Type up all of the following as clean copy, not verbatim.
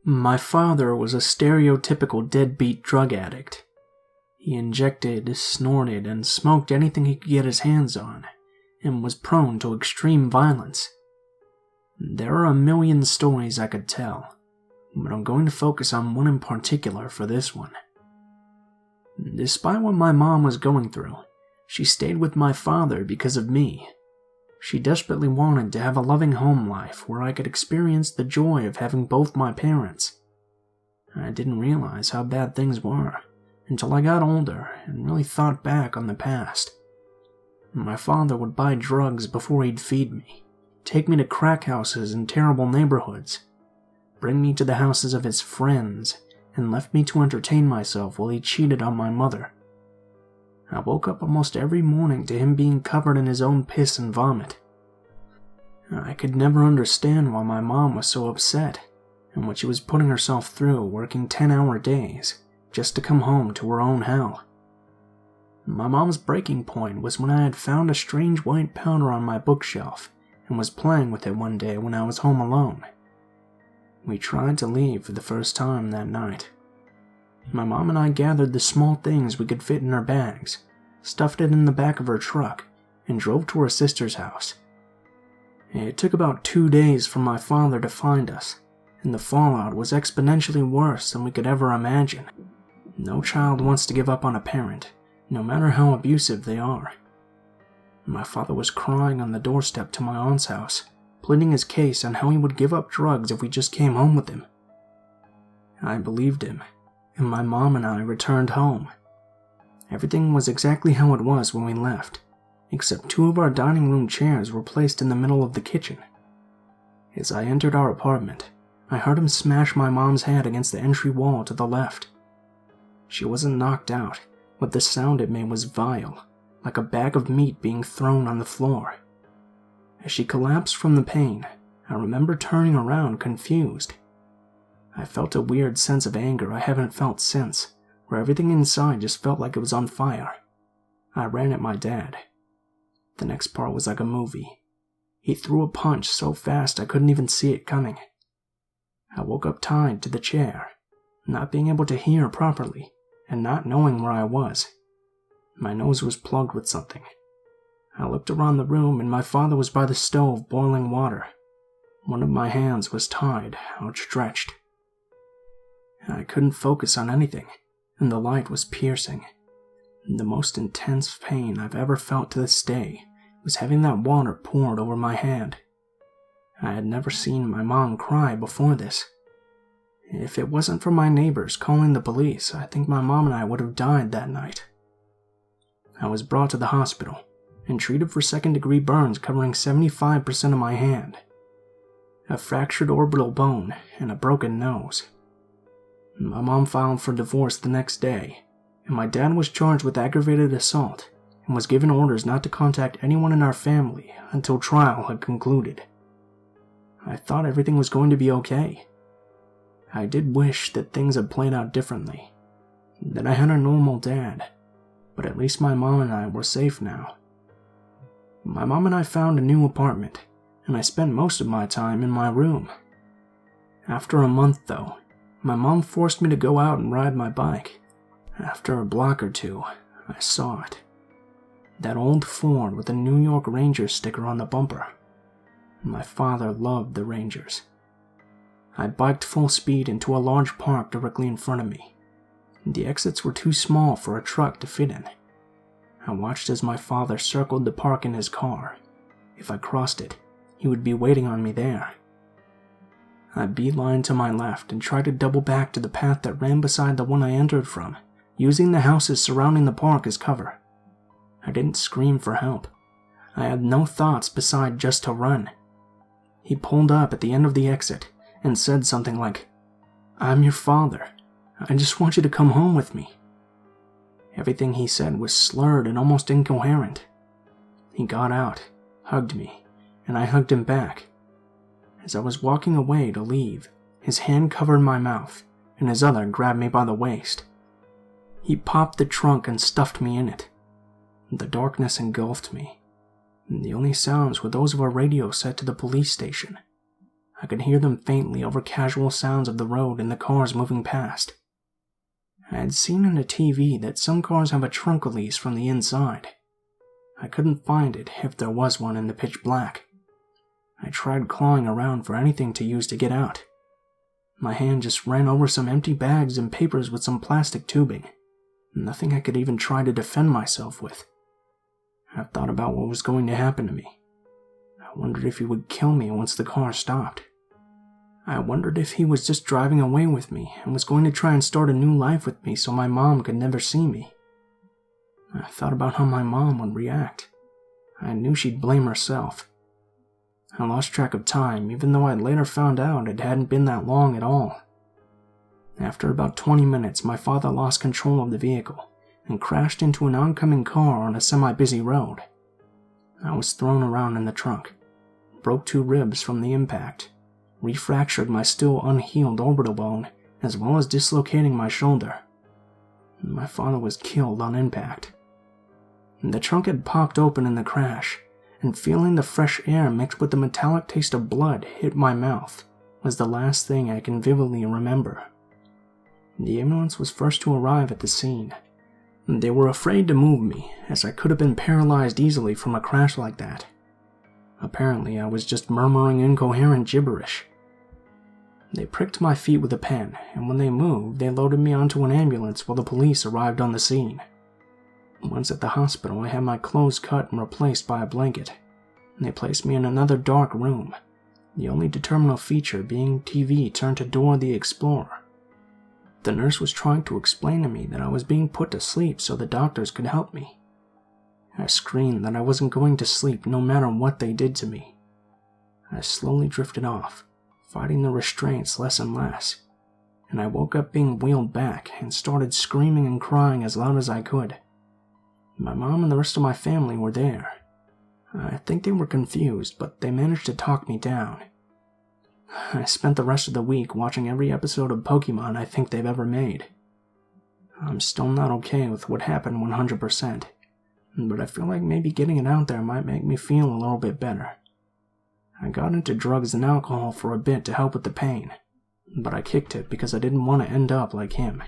My father was a stereotypical deadbeat drug addict. He injected, snorted, and smoked anything he could get his hands on, and was prone to extreme violence. There are a million stories I could tell, but I'm going to focus on one in particular for this one. Despite what my mom was going through, she stayed with my father because of me. She desperately wanted to have a loving home life where I could experience the joy of having both my parents. I didn't realize how bad things were until I got older and really thought back on the past. My father would buy drugs before he'd feed me, take me to crack houses in terrible neighborhoods, bring me to the houses of his friends, and left me to entertain myself while he cheated on my mother. I woke up almost every morning to him being covered in his own piss and vomit. I could never understand why my mom was so upset and what she was putting herself through working 10-hour days just to come home to her own hell. My mom's breaking point was when I had found a strange white powder on my bookshelf and was playing with it one day when I was home alone. We tried to leave for the first time that night. My mom and I gathered the small things we could fit in our bags, stuffed it in the back of her truck, and drove to her sister's house. It took about 2 days for my father to find us, and the fallout was exponentially worse than we could ever imagine. No child wants to give up on a parent, no matter how abusive they are. My father was crying on the doorstep to my aunt's house, pleading his case on how he would give up drugs if we just came home with him. I believed him, and my mom and I returned home. Everything was exactly how it was when we left, except 2 of our dining room chairs were placed in the middle of the kitchen. As I entered our apartment, I heard him smash my mom's head against the entry wall to the left. She wasn't knocked out, but the sound it made was vile, like a bag of meat being thrown on the floor. As she collapsed from the pain, I remember turning around confused. I felt a weird sense of anger I haven't felt since, where everything inside just felt like it was on fire. I ran at my dad. The next part was like a movie. He threw a punch so fast I couldn't even see it coming. I woke up tied to the chair, not being able to hear properly, and not knowing where I was. My nose was plugged with something. I looked around the room and my father was by the stove boiling water. One of my hands was tied, outstretched. I couldn't focus on anything, and the light was piercing. The most intense pain I've ever felt to this day was having that water poured over my hand. I had never seen my mom cry before this. If it wasn't for my neighbors calling the police, I think my mom and I would have died that night. I was brought to the hospital and treated for second-degree burns covering 75% of my hand, a fractured orbital bone, and a broken nose. My mom filed for divorce the next day, and my dad was charged with aggravated assault and was given orders not to contact anyone in our family until trial had concluded. I thought everything was going to be okay. I did wish that things had played out differently, that I had a normal dad, but at least my mom and I were safe now. My mom and I found a new apartment, and I spent most of my time in my room. After a month, though, my mom forced me to go out and ride my bike. After a block or two, I saw it. That old Ford with a New York Rangers sticker on the bumper. My father loved the Rangers. I biked full speed into a large park directly in front of me. The exits were too small for a truck to fit in. I watched as my father circled the park in his car. If I crossed it, he would be waiting on me there. I beelined to my left and tried to double back to the path that ran beside the one I entered from, using the houses surrounding the park as cover. I didn't scream for help. I had no thoughts beside just to run. He pulled up at the end of the exit and said something like, "I'm your father. I just want you to come home with me." Everything he said was slurred and almost incoherent. He got out, hugged me, and I hugged him back. As I was walking away to leave, his hand covered my mouth, and his other grabbed me by the waist. He popped the trunk and stuffed me in it. The darkness engulfed me, and the only sounds were those of a radio set to the police station. I could hear them faintly over casual sounds of the road and the cars moving past. I had seen on the TV that some cars have a trunk release from the inside. I couldn't find it if there was one in the pitch black. I tried clawing around for anything to use to get out. My hand just ran over some empty bags and papers with some plastic tubing. Nothing I could even try to defend myself with. I thought about what was going to happen to me. I wondered if he would kill me once the car stopped. I wondered if he was just driving away with me and was going to try and start a new life with me so my mom could never see me. I thought about how my mom would react. I knew she'd blame herself. I lost track of time, even though I'd later found out it hadn't been that long at all. After about 20 minutes, my father lost control of the vehicle and crashed into an oncoming car on a semi-busy road. I was thrown around in the trunk, broke 2 ribs from the impact, refractured my still unhealed orbital bone, as well as dislocating my shoulder. My father was killed on impact. The trunk had popped open in the crash, and feeling the fresh air mixed with the metallic taste of blood hit my mouth was the last thing I can vividly remember. The ambulance was first to arrive at the scene. They were afraid to move me, as I could have been paralyzed easily from a crash like that. Apparently, I was just murmuring incoherent gibberish. They pricked my feet with a pen, and when they moved, they loaded me onto an ambulance while the police arrived on the scene. Once at the hospital, I had my clothes cut and replaced by a blanket, and they placed me in another dark room, the only determinable feature being TV turned to Dora the Explorer. The nurse was trying to explain to me that I was being put to sleep so the doctors could help me. I screamed that I wasn't going to sleep no matter what they did to me. I slowly drifted off, fighting the restraints less and less, and I woke up being wheeled back and started screaming and crying as loud as I could. My mom and the rest of my family were there. I think they were confused, but they managed to talk me down. I spent the rest of the week watching every episode of Pokemon I think they've ever made. I'm still not okay with what happened 100%, but I feel like maybe getting it out there might make me feel a little bit better. I got into drugs and alcohol for a bit to help with the pain, but I kicked it because I didn't want to end up like him.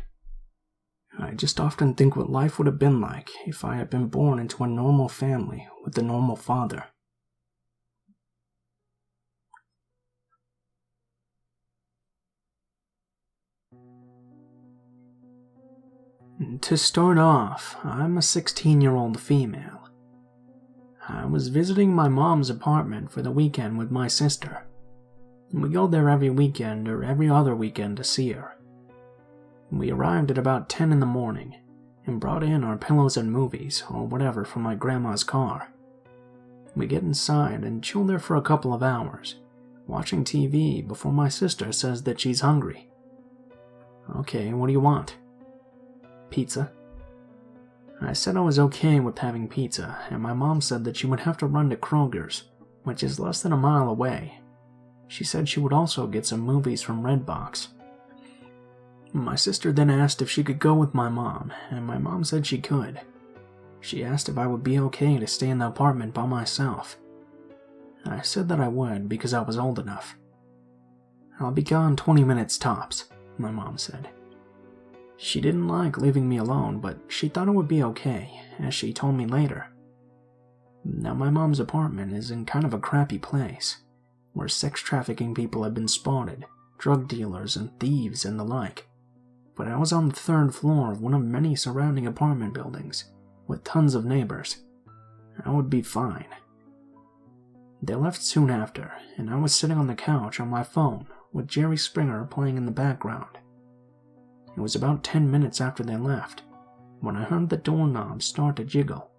I just often think what life would have been like if I had been born into a normal family with a normal father. To start off, I'm a 16-year-old female. I was visiting my mom's apartment for the weekend with my sister. We go there every weekend or every other weekend to see her. We arrived at about 10 in the morning and brought in our pillows and movies or whatever from my grandma's car. We get inside and chill there for a couple of hours, watching TV before my sister says that she's hungry. Okay, what do you want? Pizza. I said I was okay with having pizza, and my mom said that she would have to run to Kroger's, which is less than a mile away. She said she would also get some movies from Redbox. My sister then asked if she could go with my mom, and my mom said she could. She asked if I would be okay to stay in the apartment by myself. I said that I would because I was old enough. I'll be gone 20 minutes tops, my mom said. She didn't like leaving me alone, but she thought it would be okay, as she told me later. Now my mom's apartment is in kind of a crappy place, where sex trafficking people have been spotted, drug dealers and thieves and the like. But I was on the 3rd floor of one of many surrounding apartment buildings, with tons of neighbors. I would be fine. They left soon after, and I was sitting on the couch on my phone with Jerry Springer playing in the background. It was about 10 minutes after they left, when I heard the doorknob start to jiggle.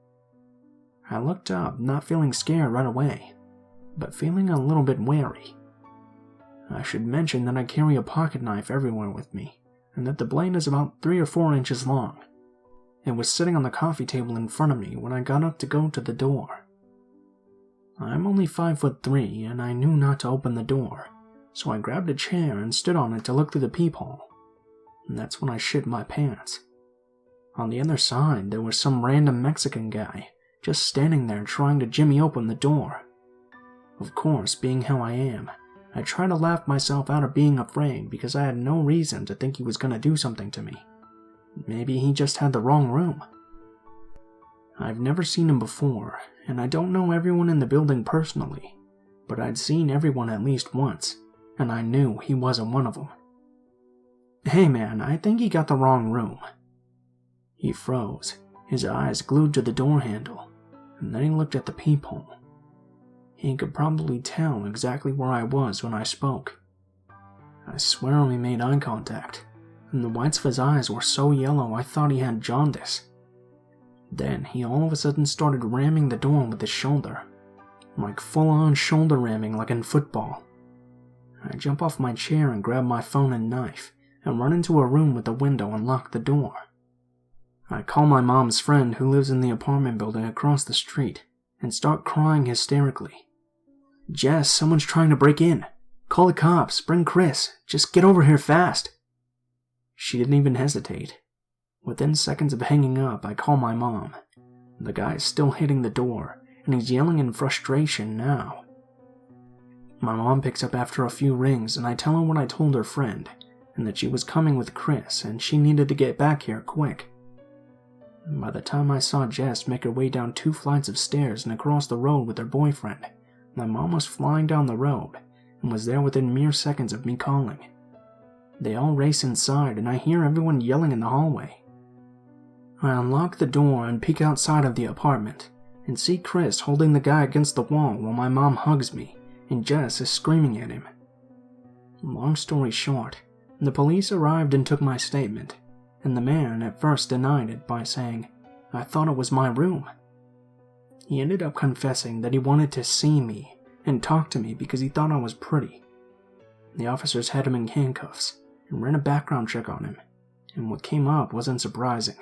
I looked up, not feeling scared right away, but feeling a little bit wary. I should mention that I carry a pocket knife everywhere with me, and that the blade is about 3 or 4 inches long. It was sitting on the coffee table in front of me when I got up to go to the door. I'm only 5'3", and I knew not to open the door, so I grabbed a chair and stood on it to look through the peephole. And that's when I shit my pants. On the other side, there was some random Mexican guy, just standing there trying to jimmy open the door. Of course, being how I am, I tried to laugh myself out of being afraid because I had no reason to think he was going to do something to me. Maybe he just had the wrong room. I've never seen him before, and I don't know everyone in the building personally, but I'd seen everyone at least once, and I knew he wasn't one of them. "Hey man, I think he got the wrong room." He froze, his eyes glued to the door handle, and then he looked at the peephole. He could probably tell exactly where I was when I spoke. I swear we made eye contact, and the whites of his eyes were so yellow I thought he had jaundice. Then he all of a sudden started ramming the door with his shoulder, like full-on shoulder ramming like in football. I jump off my chair and grab my phone and knife, and run into a room with a window and lock the door. I call my mom's friend who lives in the apartment building across the street, and start crying hysterically. "Jess, someone's trying to break in. Call the cops, bring Chris, just get over here fast." She didn't even hesitate. Within seconds of hanging up, I call my mom. The guy's still hitting the door, and he's yelling in frustration now. My mom picks up after a few rings, and I tell her what I told her friend, and that she was coming with Chris, and she needed to get back here quick. By the time I saw Jess make her way down 2 flights of stairs and across the road with her boyfriend, my mom was flying down the road, and was there within mere seconds of me calling. They all race inside, and I hear everyone yelling in the hallway. I unlock the door and peek outside of the apartment, and see Chris holding the guy against the wall while my mom hugs me, and Jess is screaming at him. Long story short, the police arrived and took my statement, and the man at first denied it by saying, "I thought it was my room." He ended up confessing that he wanted to see me and talk to me because he thought I was pretty. The officers had him in handcuffs and ran a background check on him, and what came up wasn't surprising.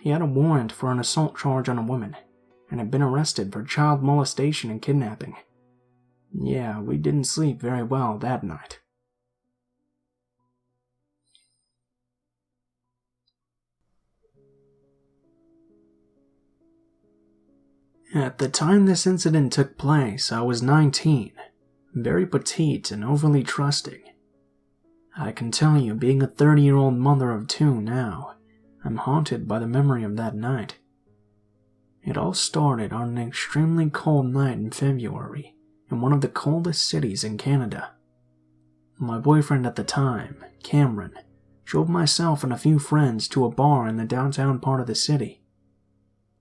He had a warrant for an assault charge on a woman, and had been arrested for child molestation and kidnapping. Yeah, we didn't sleep very well that night. At the time this incident took place, I was 19, very petite and overly trusting. I can tell you, being a 30-year-old mother of 2 now, I'm haunted by the memory of that night. It all started on an extremely cold night in February, in one of the coldest cities in Canada. My boyfriend at the time, Cameron, drove myself and a few friends to a bar in the downtown part of the city.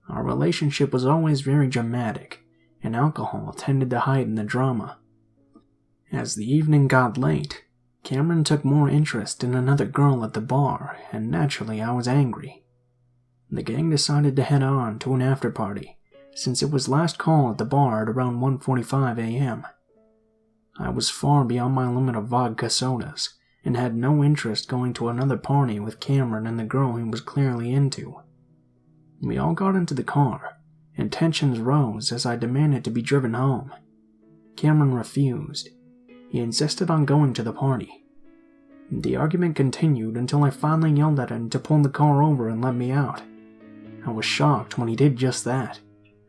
Our relationship was always very dramatic, and alcohol tended to heighten the drama. As the evening got late, Cameron took more interest in another girl at the bar, and naturally I was angry. The gang decided to head on to an after-party, since it was last call at the bar at around 1:45 a.m. I was far beyond my limit of vodka sodas, and had no interest going to another party with Cameron and the girl he was clearly into. We all got into the car, and tensions rose as I demanded to be driven home. Cameron refused. He insisted on going to the party. The argument continued until I finally yelled at him to pull the car over and let me out. I was shocked when he did just that,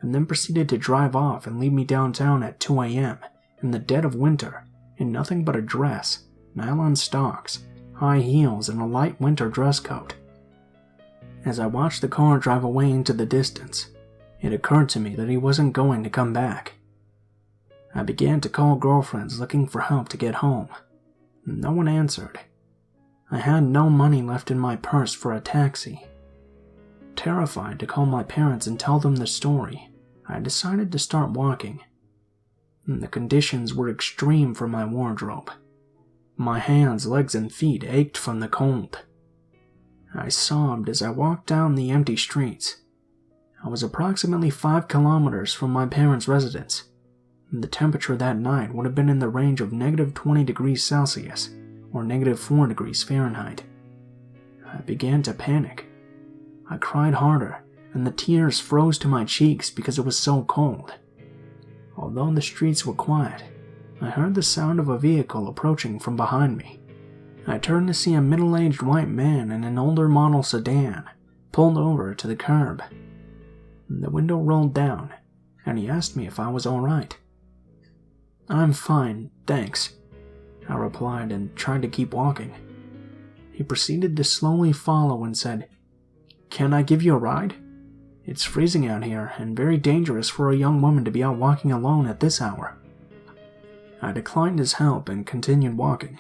and then proceeded to drive off and leave me downtown at 2 a.m. in the dead of winter, in nothing but a dress, nylon stocks, high heels, and a light winter dress coat. As I watched the car drive away into the distance, it occurred to me that he wasn't going to come back. I began to call girlfriends looking for help to get home. No one answered. I had no money left in my purse for a taxi. Terrified to call my parents and tell them the story, I decided to start walking. The conditions were extreme for my wardrobe. My hands, legs, and feet ached from the cold. I sobbed as I walked down the empty streets. I was approximately 5 kilometers from my parents' residence. The temperature that night would have been in the range of -20 degrees Celsius or -4 degrees Fahrenheit. I began to panic. I cried harder, and the tears froze to my cheeks because it was so cold. Although the streets were quiet, I heard the sound of a vehicle approaching from behind me. I turned to see a middle-aged white man in an older model sedan, pulled over to the curb. The window rolled down, and he asked me if I was all right. "I'm fine, thanks," I replied and tried to keep walking. He proceeded to slowly follow and said, "Can I give you a ride? It's freezing out here and very dangerous for a young woman to be out walking alone at this hour." I declined his help and continued walking.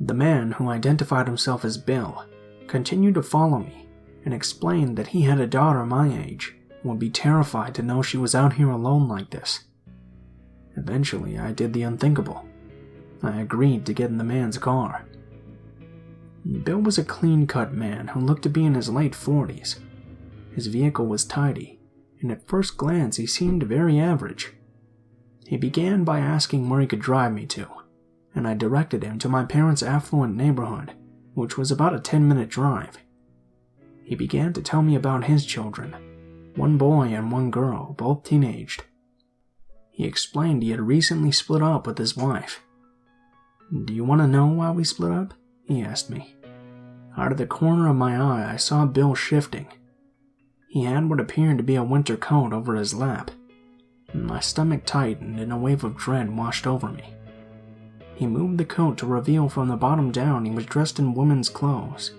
The man, who identified himself as Bill, continued to follow me and explained that he had a daughter my age and would be terrified to know she was out here alone like this. Eventually, I did the unthinkable. I agreed to get in the man's car. Bill was a clean-cut man who looked to be in his late 40s. His vehicle was tidy, and at first glance he seemed very average. He began by asking where he could drive me to, and I directed him to my parents' affluent neighborhood, which was about a 10-minute drive. He began to tell me about his children, one boy and one girl, both teenaged. He explained he had recently split up with his wife. "Do you want to know why we split up?" he asked me. Out of the corner of my eye, I saw Bill shifting. He had what appeared to be a winter coat over his lap. My stomach tightened and a wave of dread washed over me. He moved the coat to reveal from the bottom down he was dressed in women's clothes.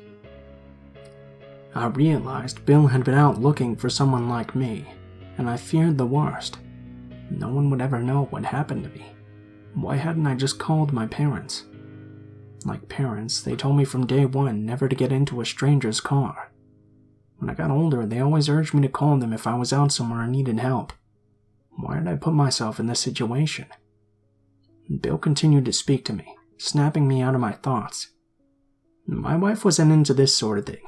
I realized Bill had been out looking for someone like me, and I feared the worst. No one would ever know what happened to me. Why hadn't I just called my parents? Like parents, they told me from day one never to get into a stranger's car. When I got older, they always urged me to call them if I was out somewhere and needed help. Why did I put myself in this situation? Bill continued to speak to me, snapping me out of my thoughts. My wife wasn't into this sort of thing.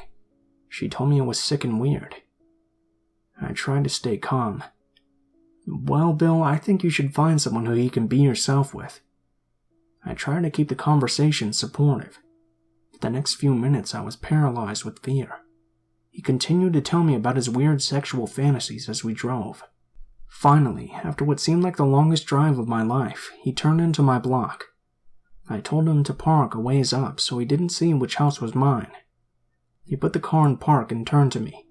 She told me it was sick and weird. I tried to stay calm. "Well, Bill, I think you should find someone who you can be yourself with." I tried to keep the conversation supportive. For the next few minutes, I was paralyzed with fear. He continued to tell me about his weird sexual fantasies as we drove. Finally, after what seemed like the longest drive of my life, he turned into my block. I told him to park a ways up so he didn't see which house was mine. He put the car in park and turned to me.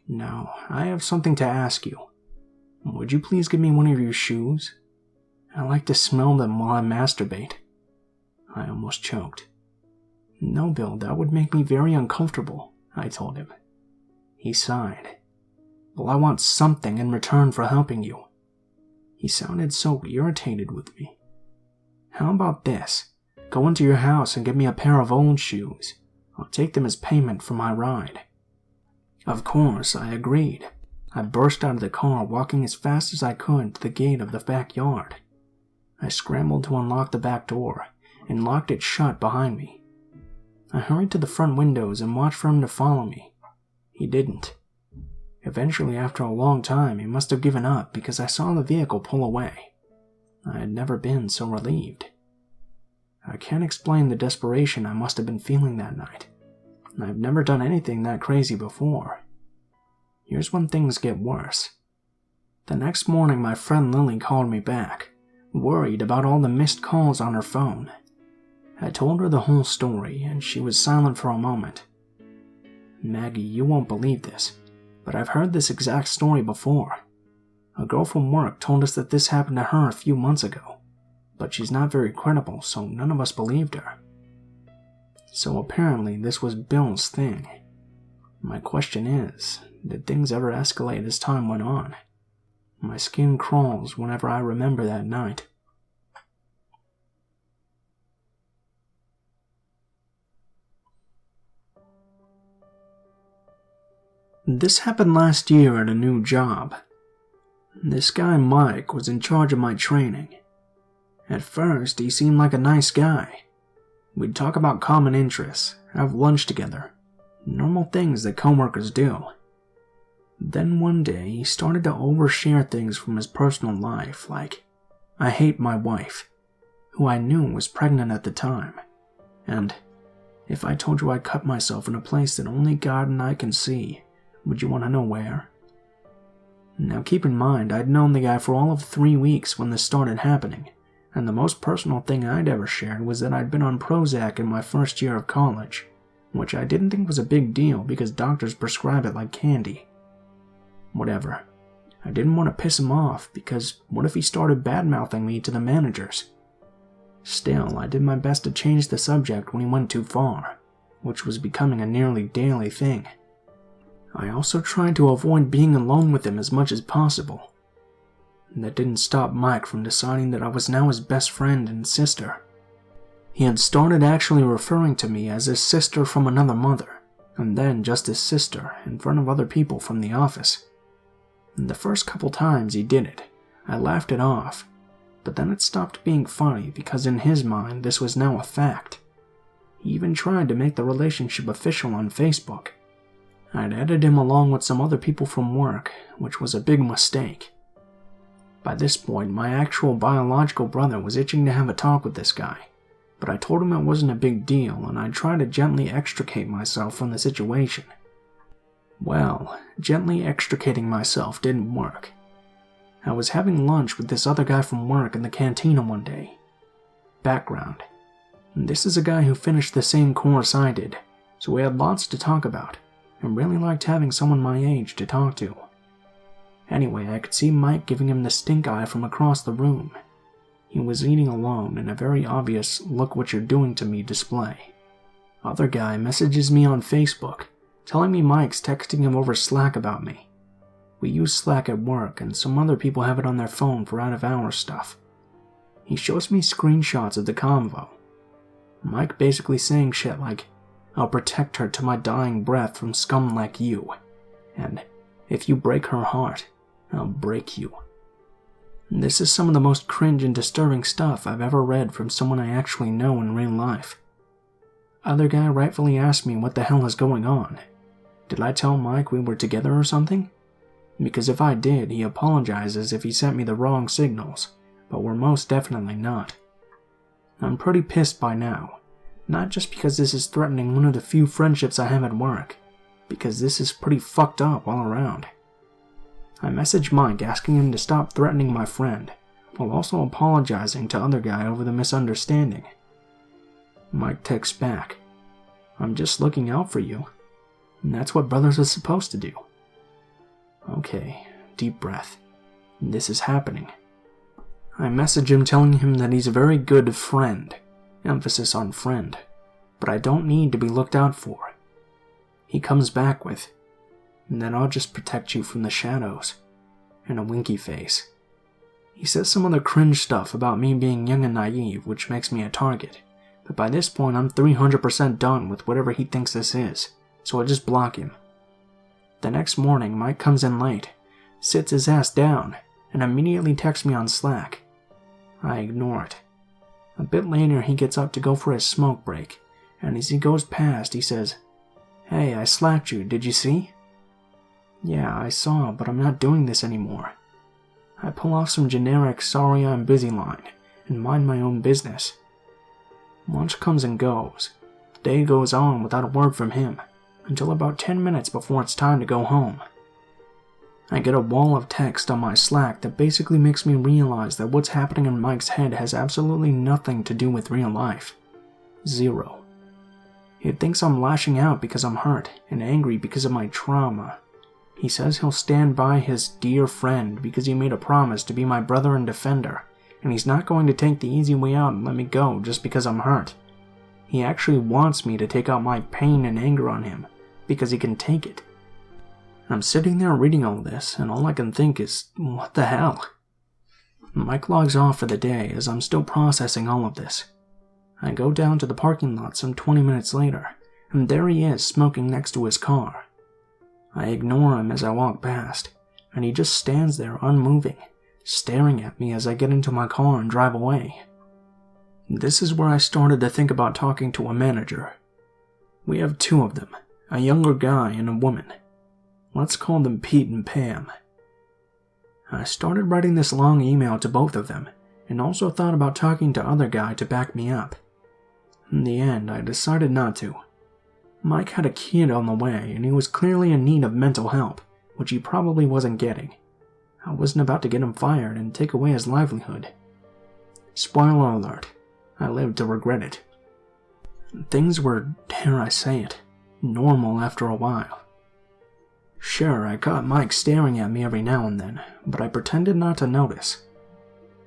"Now, I have something to ask you. Would you please give me one of your shoes? I like to smell them while I masturbate." I almost choked. "No, Bill, that would make me very uncomfortable," I told him. He sighed. "Well, I want something in return for helping you." He sounded so irritated with me. "How about this? Go into your house and get me a pair of old shoes. I'll take them as payment for my ride." Of course, I agreed. I burst out of the car, walking as fast as I could to the gate of the backyard. I scrambled to unlock the back door and locked it shut behind me. I hurried to the front windows and watched for him to follow me. He didn't. Eventually, after a long time, he must have given up because I saw the vehicle pull away. I had never been so relieved. I can't explain the desperation I must have been feeling that night. I've never done anything that crazy before. Here's when things get worse. The next morning, my friend Lily called me back, worried about all the missed calls on her phone. I told her the whole story, and she was silent for a moment. "Maggie, you won't believe this, but I've heard this exact story before. A girl from work told us that this happened to her a few months ago, but she's not very credible, so none of us believed her." So apparently this was Bill's thing. My question is, did things ever escalate as time went on? My skin crawls whenever I remember that night. This happened last year at a new job. This guy Mike was in charge of my training. At first, he seemed like a nice guy. We'd talk about common interests, have lunch together, normal things that coworkers do. Then one day, he started to overshare things from his personal life, like, "I hate my wife," who I knew was pregnant at the time, and, "If I told you I cut myself in a place that only God and I can see, would you want to know where?" Now keep in mind, I'd known the guy for all of 3 weeks when this started happening, and the most personal thing I'd ever shared was that I'd been on Prozac in my first year of college, which I didn't think was a big deal because doctors prescribe it like candy. Whatever. I didn't want to piss him off because what if he started bad-mouthing me to the managers? Still, I did my best to change the subject when he went too far, which was becoming a nearly daily thing. I also tried to avoid being alone with him as much as possible. That didn't stop Mike from deciding that I was now his best friend and sister. He had started actually referring to me as his sister from another mother, and then just his sister in front of other people from the office. The first couple times he did it, I laughed it off, but then it stopped being funny because in his mind this was now a fact. He even tried to make the relationship official on Facebook. I'd added him along with some other people from work, which was a big mistake. By this point, my actual biological brother was itching to have a talk with this guy, but I told him it wasn't a big deal and I'd try to gently extricate myself from the situation. Well, gently extricating myself didn't work. I was having lunch with this other guy from work in the cantina one day. Background: this is a guy who finished the same course I did, so we had lots to talk about, and really liked having someone my age to talk to. Anyway, I could see Mike giving him the stink eye from across the room. He was eating alone in a very obvious "look what you're doing to me" display. Other guy messages me on Facebook, telling me Mike's texting him over Slack about me. We use Slack at work, and some other people have it on their phone for out-of-hours stuff. He shows me screenshots of the convo. Mike basically saying shit like, "I'll protect her to my dying breath from scum like you," and "If you break her heart, I'll break you." This is some of the most cringe and disturbing stuff I've ever read from someone I actually know in real life. Other guy rightfully asked me what the hell is going on. Did I tell Mike we were together or something? Because if I did, he apologizes if he sent me the wrong signals, but we're most definitely not. I'm pretty pissed by now, not just because this is threatening one of the few friendships I have at work, because this is pretty fucked up all around. I messaged Mike asking him to stop threatening my friend, while also apologizing to other guy over the misunderstanding. Mike texts back, "I'm just looking out for you, and that's what brothers are supposed to do." Okay, deep breath. This is happening. I message him telling him that he's a very good friend, emphasis on friend, but I don't need to be looked out for. He comes back with, "And then I'll just protect you from the shadows," and a winky face. He says some other cringe stuff about me being young and naive, which makes me a target, but by this point I'm 300% done with whatever he thinks this is, so I just block him. The next morning, Mike comes in late, sits his ass down, and immediately texts me on Slack. I ignore it. A bit later, he gets up to go for his smoke break, and as he goes past, he says, "Hey, I slacked you, did you see?" "Yeah, I saw, but I'm not doing this anymore." I pull off some generic "sorry I'm busy" line, and mind my own business. Lunch comes and goes. The day goes on without a word from him, until about 10 minutes before it's time to go home. I get a wall of text on my Slack that basically makes me realize that what's happening in Mike's head has absolutely nothing to do with real life. Zero. He thinks I'm lashing out because I'm hurt and angry because of my trauma. He says he'll stand by his dear friend because he made a promise to be my brother and defender, and he's not going to take the easy way out and let me go just because I'm hurt. He actually wants me to take out my pain and anger on him, because he can take it. I'm sitting there reading all this, and all I can think is, what the hell? Mike logs off for the day as I'm still processing all of this. I go down to the parking lot some 20 minutes later, and there he is smoking next to his car. I ignore him as I walk past, and he just stands there unmoving, staring at me as I get into my car and drive away. This is where I started to think about talking to a manager. We have two of them, a younger guy and a woman. Let's call them Pete and Pam. I started writing this long email to both of them, and also thought about talking to other guy to back me up. In the end, I decided not to. Mike had a kid on the way, and he was clearly in need of mental help, which he probably wasn't getting. I wasn't about to get him fired and take away his livelihood. Spoiler alert, I lived to regret it. Things were, dare I say it, normal after a while. Sure, I caught Mike staring at me every now and then, but I pretended not to notice.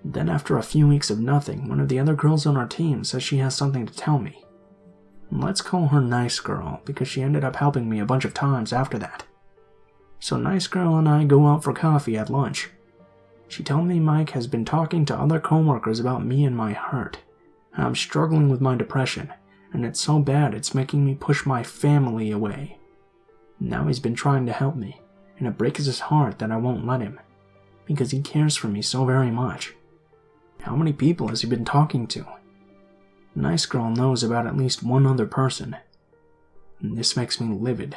Then after a few weeks of nothing, one of the other girls on our team says she has something to tell me. Let's call her Nice Girl, because she ended up helping me a bunch of times after that. So Nice Girl and I go out for coffee at lunch. She told me Mike has been talking to other coworkers about me and my hurt. I'm struggling with my depression, and it's so bad it's making me push my family away. Now he's been trying to help me, and it breaks his heart that I won't let him, because he cares for me so very much. How many people has he been talking to? Nice Girl knows about at least one other person. And this makes me livid.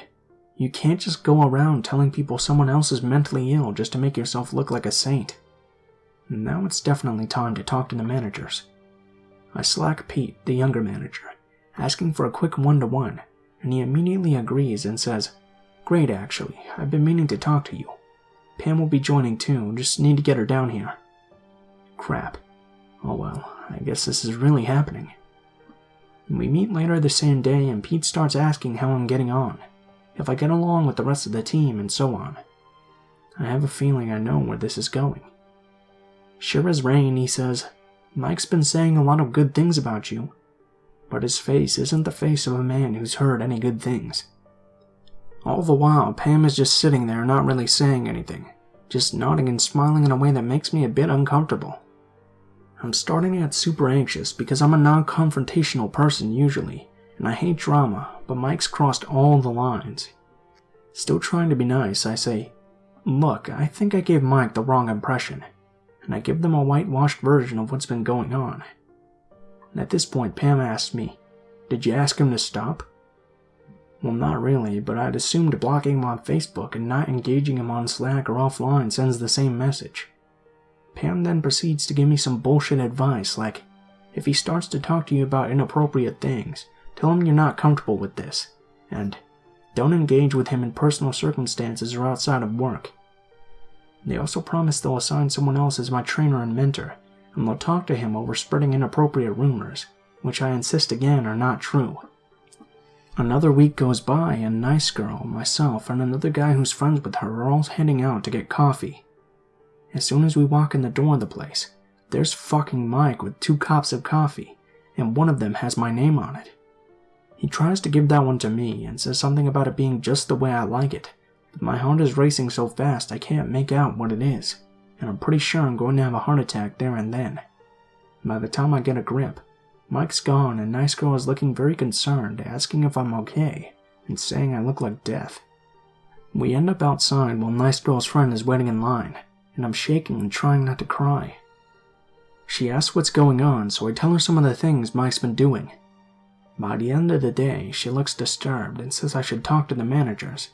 You can't just go around telling people someone else is mentally ill just to make yourself look like a saint. Now it's definitely time to talk to the managers. I slack Pete, the younger manager, asking for a quick one-to-one, and he immediately agrees and says, "Great actually, I've been meaning to talk to you. Pam will be joining too, just need to get her down here." Crap. Oh well, I guess this is really happening. We meet later the same day and Pete starts asking how I'm getting on, if I get along with the rest of the team, and so on. I have a feeling I know where this is going. Sure as rain, he says, "Mike's been saying a lot of good things about you, but his face isn't the face of a man who's heard any good things." All the while, Pam is just sitting there not really saying anything, just nodding and smiling in a way that makes me a bit uncomfortable. I'm starting to get super anxious because I'm a non-confrontational person usually, and I hate drama, but Mike's crossed all the lines. Still trying to be nice, I say, "Look, I think I gave Mike the wrong impression," and I give them a whitewashed version of what's been going on. And at this point, Pam asks me, "Did you ask him to stop?" Well, not really, but I'd assumed blocking him on Facebook and not engaging him on Slack or offline sends the same message. Pam then proceeds to give me some bullshit advice like, if he starts to talk to you about inappropriate things, tell him you're not comfortable with this, and don't engage with him in personal circumstances or outside of work. They also promise they'll assign someone else as my trainer and mentor, and they'll talk to him over spreading inappropriate rumors, which I insist again are not true. Another week goes by and Nice Girl, myself, and another guy who's friends with her are all heading out to get coffee. As soon as we walk in the door of the place, there's fucking Mike with 2 cups of coffee, and one of them has my name on it. He tries to give that one to me and says something about it being just the way I like it, but my heart is racing so fast I can't make out what it is, and I'm pretty sure I'm going to have a heart attack there and then. By the time I get a grip, Mike's gone and Nice Girl is looking very concerned, asking if I'm okay, and saying I look like death. We end up outside while Nice Girl's friend is waiting in line, and I'm shaking and trying not to cry. She asks what's going on, so I tell her some of the things Mike's been doing. By the end of the day, she looks disturbed and says I should talk to the managers.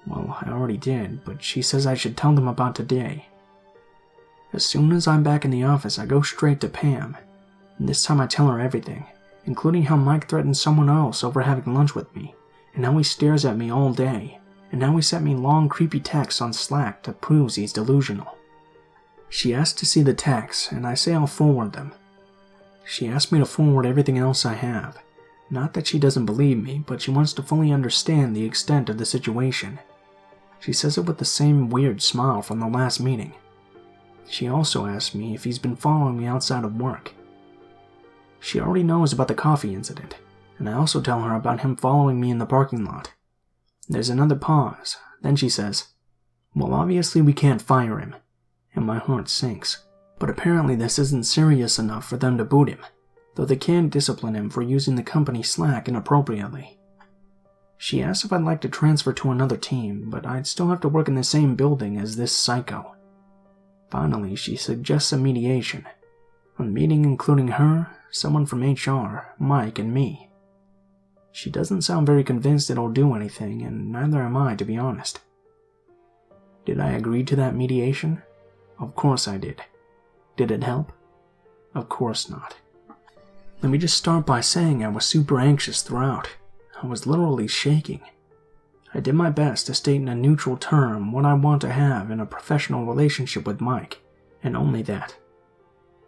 Well, I already did, but she says I should tell them about today. As soon as I'm back in the office, I go straight to Pam. And this time I tell her everything, including how Mike threatened someone else over having lunch with me, and how he stares at me all day, and how he sent me long creepy texts on Slack that proves he's delusional. She asks to see the texts, and I say I'll forward them. She asks me to forward everything else I have. Not that she doesn't believe me, but she wants to fully understand the extent of the situation. She says it with the same weird smile from the last meeting. She also asks me if he's been following me outside of work. She already knows about the coffee incident, and I also tell her about him following me in the parking lot. There's another pause, then she says, "Well, obviously we can't fire him," and my heart sinks. But apparently this isn't serious enough for them to boot him, though they can discipline him for using the company Slack inappropriately. She asks if I'd like to transfer to another team, but I'd still have to work in the same building as this psycho. Finally, she suggests a mediation. A meeting including her, someone from HR, Mike, and me. She doesn't sound very convinced it'll do anything, and neither am I, to be honest. Did I agree to that mediation? Of course I did. Did it help? Of course not. Let me just start by saying I was super anxious throughout. I was literally shaking. I did my best to state in a neutral term what I want to have in a professional relationship with Mike, and only that.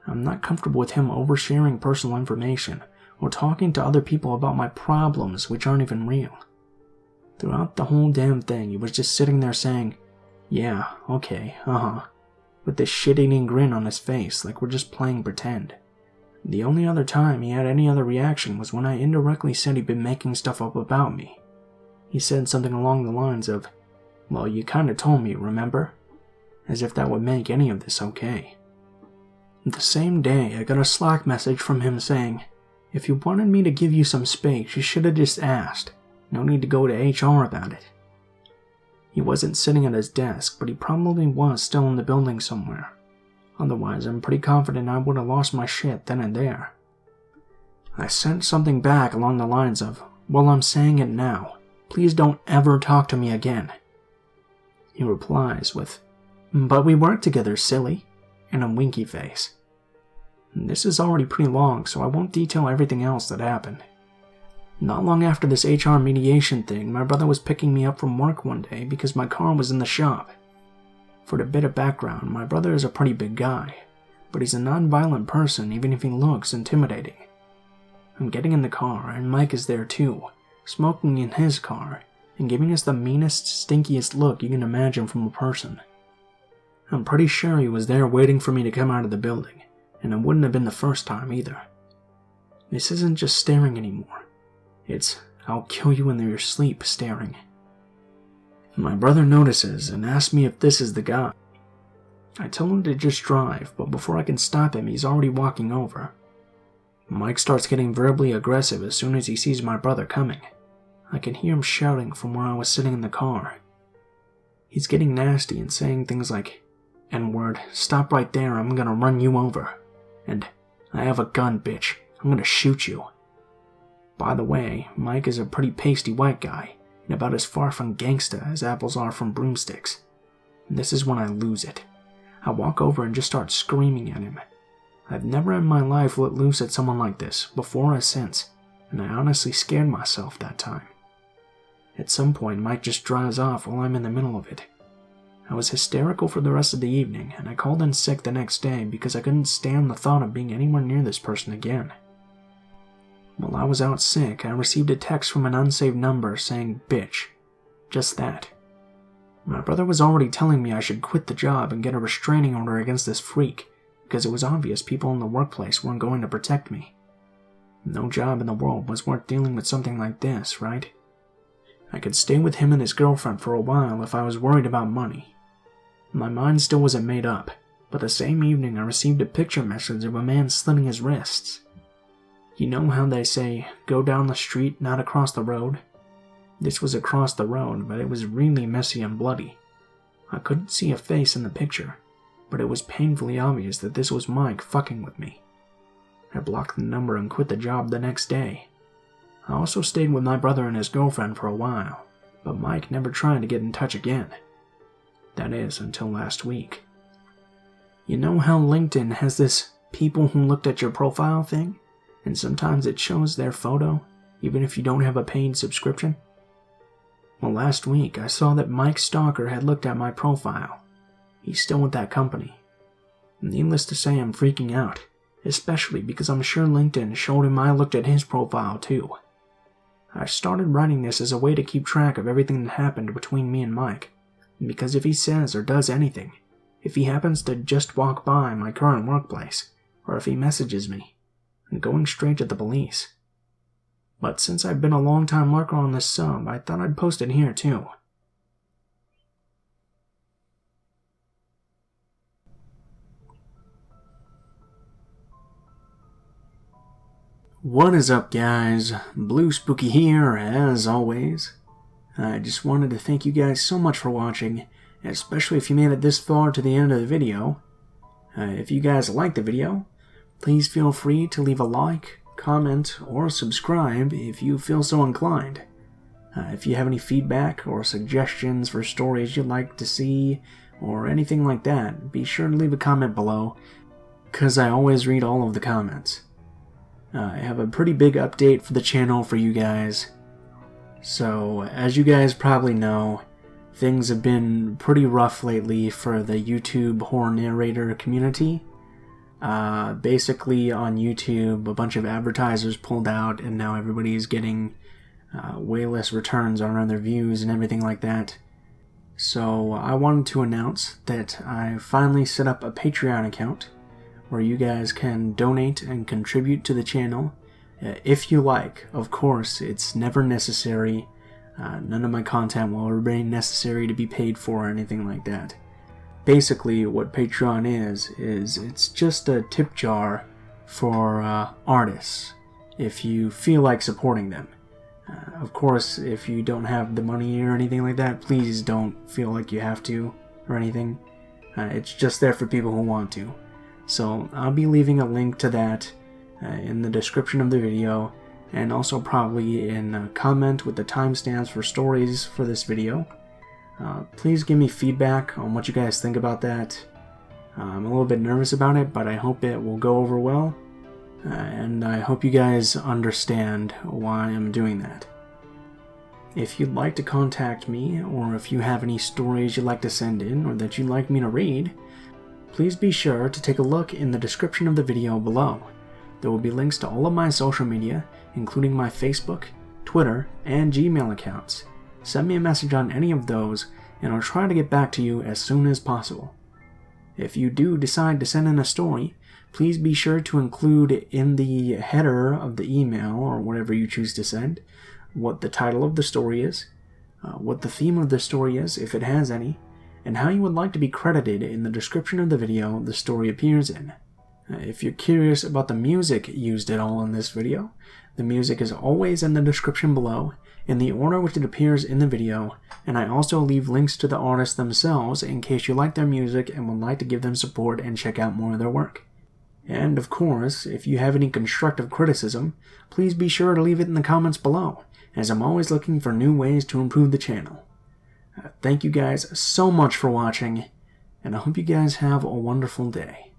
I'm not comfortable with him oversharing personal information or talking to other people about my problems which aren't even real. Throughout the whole damn thing, he was just sitting there saying, "Yeah, okay, with this shit-eating grin on his face like we're just playing pretend. The only other time he had any other reaction was when I indirectly said he'd been making stuff up about me. He said something along the lines of, "Well, you kinda told me, remember?" As if that would make any of this okay. The same day, I got a Slack message from him saying, "If you wanted me to give you some space, you should have just asked. No need to go to HR about it." He wasn't sitting at his desk, but he probably was still in the building somewhere. Otherwise, I'm pretty confident I would have lost my shit then and there. I sent something back along the lines of, "Well, I'm saying it now. Please don't ever talk to me again." He replies with, "But we work together, silly," and a winky face. This is already pretty long, so I won't detail everything else that happened. Not long after this HR mediation thing, my brother was picking me up from work one day because my car was in the shop. For a bit of background, my brother is a pretty big guy, but he's a non-violent person even if he looks intimidating. I'm getting in the car, and Mike is there too, smoking in his car, and giving us the meanest, stinkiest look you can imagine from a person. I'm pretty sure he was there waiting for me to come out of the building, and it wouldn't have been the first time either. This isn't just staring anymore. It's, "I'll kill you in your sleep" staring. My brother notices and asks me if this is the guy. I tell him to just drive, but before I can stop him, he's already walking over. Mike starts getting verbally aggressive as soon as he sees my brother coming. I can hear him shouting from where I was sitting in the car. He's getting nasty and saying things like, "N-word, stop right there, I'm gonna run you over," and "I have a gun, bitch, I'm gonna shoot you." By the way, Mike is a pretty pasty white guy, and about as far from gangsta as apples are from broomsticks. And this is when I lose it. I walk over and just start screaming at him. I've never in my life let loose at someone like this, before or since, and I honestly scared myself that time. At some point, Mike just drives off while I'm in the middle of it. I was hysterical for the rest of the evening, and I called in sick the next day because I couldn't stand the thought of being anywhere near this person again. While I was out sick, I received a text from an unsaved number saying, "Bitch." Just that. My brother was already telling me I should quit the job and get a restraining order against this freak, because it was obvious people in the workplace weren't going to protect me. No job in the world was worth dealing with something like this, right? I could stay with him and his girlfriend for a while if I was worried about money. My mind still wasn't made up, but the same evening I received a picture message of a man slitting his wrists. You know how they say, "Go down the street, not across the road"? This was across the road, but it was really messy and bloody. I couldn't see a face in the picture, but it was painfully obvious that this was Mike fucking with me. I blocked the number and quit the job the next day. I also stayed with my brother and his girlfriend for a while, but Mike never tried to get in touch again. That is, until last week. You know how LinkedIn has this "people who looked at your profile" thing? And sometimes it shows their photo, even if you don't have a paid subscription? Well, last week I saw that Mike Stalker had looked at my profile. He's still with that company. Needless to say, I'm freaking out, especially because I'm sure LinkedIn showed him I looked at his profile too. I started writing this as a way to keep track of everything that happened between me and Mike, because if he says or does anything, if he happens to just walk by my current workplace, or if he messages me, I'm going straight to the police. But since I've been a long-time lurker on this sub, I thought I'd post it here too. What is up, guys? Blue Spooky here, as always. I just wanted to thank you guys so much for watching, especially if you made it this far to the end of the video. If you guys like the video, please feel free to leave a like, comment, or subscribe if you feel so inclined. If you have any feedback or suggestions for stories you'd like to see, or anything like that, be sure to leave a comment below, because I always read all of the comments. I have a pretty big update for the channel for you guys. So, as you guys probably know, things have been pretty rough lately for the YouTube horror narrator community. Basically on YouTube, a bunch of advertisers pulled out, and now everybody's getting way less returns on their views and everything like that. So I wanted to announce that I finally set up a Patreon account where you guys can donate and contribute to the channel if you like. Of course, it's never necessary. None of my content will remain necessary to be paid for or anything like that. Basically, what Patreon is it's just a tip jar for artists if you feel like supporting them. Of course, if you don't have the money or anything like that, please don't feel like you have to or anything. It's just there for people who want to. So I'll be leaving a link to that in the description of the video, and also probably in a comment with the timestamps for stories for this video. Please give me feedback on what you guys think about that. I'm a little bit nervous about it, but I hope it will go over well. And I hope you guys understand why I'm doing that. If you'd like to contact me, or if you have any stories you'd like to send in or that you'd like me to read, please be sure to take a look in the description of the video below. There will be links to all of my social media, including my Facebook, Twitter, and Gmail accounts. Send me a message on any of those, and I'll try to get back to you as soon as possible. If you do decide to send in a story, please be sure to include in the header of the email, or whatever you choose to send, what the title of the story is, what the theme of the story is, if it has any, and how you would like to be credited in the description of the video the story appears in. If you're curious about the music used at all in this video, the music is always in the description below, in the order which it appears in the video, and I also leave links to the artists themselves in case you like their music and would like to give them support and check out more of their work. And of course, if you have any constructive criticism, please be sure to leave it in the comments below, as I'm always looking for new ways to improve the channel. Thank you guys so much for watching, and I hope you guys have a wonderful day.